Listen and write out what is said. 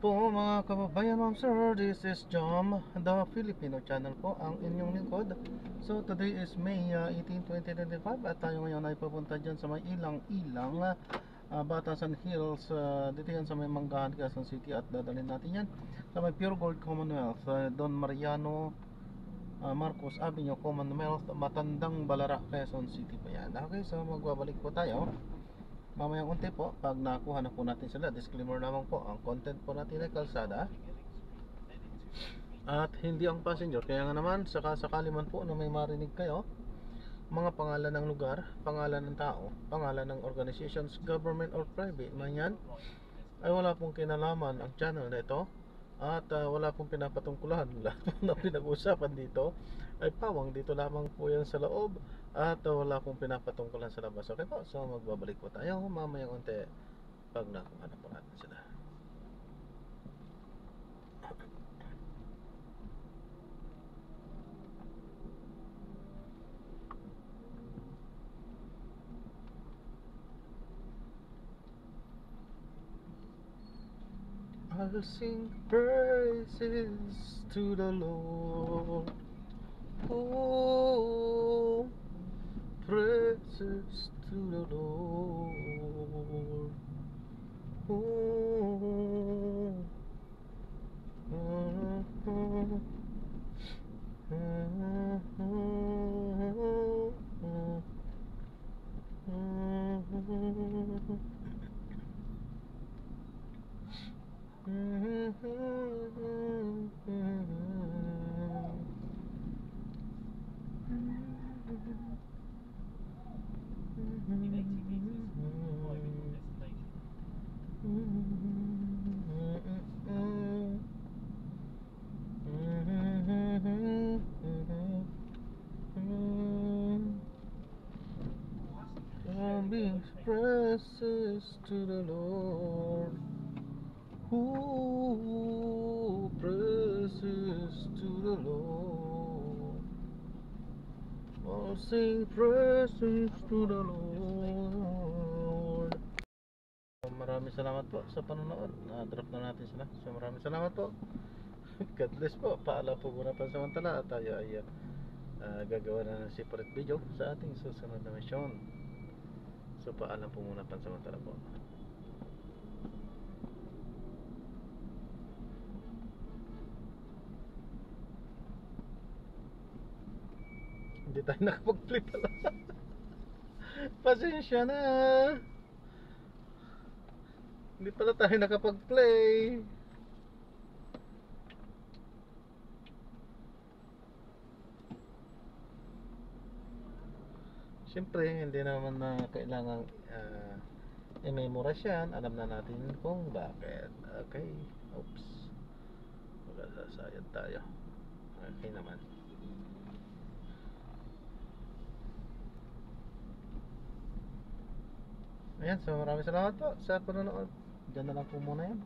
po mga kababayan, ma'am sir, this is Jom, the Filipino channel po, ang inyong lingkod. So today is May 18, 2025 at tayo ngayon ay papunta dyan sa may ilang-ilang Batasan Hills, dito yan sa may Manggahan, Quezon City, at dadalhin natin yan sa may Pure Gold Commonwealth, Don Mariano Marcos Avenue Commonwealth, Matandang Balara, Quezon City po yan. Okay, so magbabalik po tayo mamayang unti po pag nakuha na po natin sila. Disclaimer lamang po, ang content po natin ay kalsada at hindi ang passenger. Kaya nga naman, sakali man po na may marinig kayo mga pangalan ng lugar, pangalan ng tao, pangalan ng organizations, government or private man yan, ay wala pong kinalaman ang channel na ito. At wala pong pinapatungkulan. Lahat po na pinag-uusapan dito ay pawang dito lamang po yan sa loob. At wala pong pinapatungkulan sa labas. Okay po, so magbabalik po tayo mamayang unti pag nakuha na po natin sila. I'll sing praises to the Lord. Oh, praises to the Lord. Oh, praises to the Lord. Who praises to the Lord. I'll sing praises to the Lord. Maraming salamat po sa panonood. Na-drop na natin sila. So maraming salamat po. God bless po. Paalam po muna pansamantala at tayo ay gagawa na ng separate video sa ating susunod na mission. So paalam po muna pansamantala po. Hindi tayo nakapag-play pala. Pasensya na. Hindi pala tayo nakapag-play. Siyempre, hindi naman na kailangan i-memorize yan. Alam na natin kung bakit. Okay. Oops. Magkasasayad tayo. Okay naman. Ayan, so maraming salamat po sa panonood. Diyan na lang po muna yan.